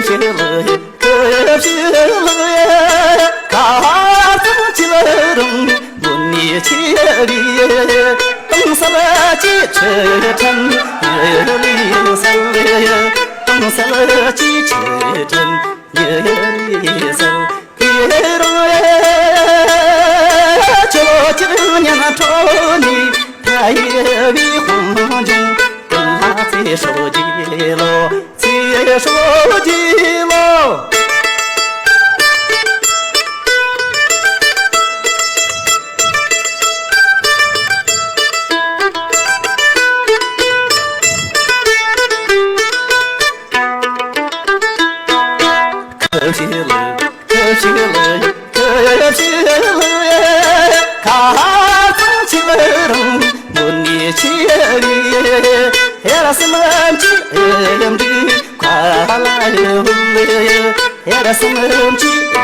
皮了，可皮了，卡子起了东，我你千里，东山了几尺城，有里山，东山了几尺城，有里山，别容就今年那朝你，他也为黄金，跟他在手机喽，在手机喽。可惜了，可惜了，可惜了，卡子起了东，我你千里，era什么鸡的，快来哟，era什么鸡的，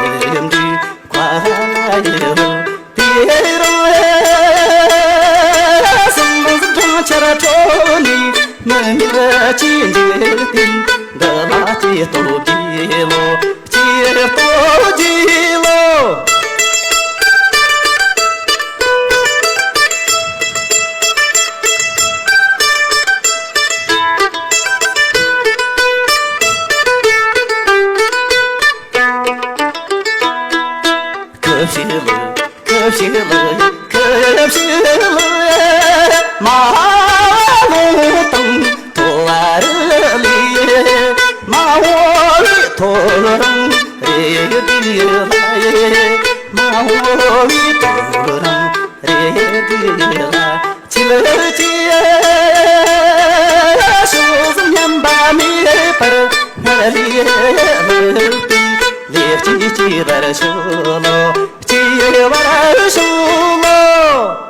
快来哟，别容什么是正确的道理，没了今天的垃圾都给了。多极喽，可惜了，可惜了，可惜了，马路灯多爱里，马我里头人。re di la ma wo vi to ram re di la chi le chi shu zum yam ba mi par na li le chi chi dar shu lo chi wa shu lo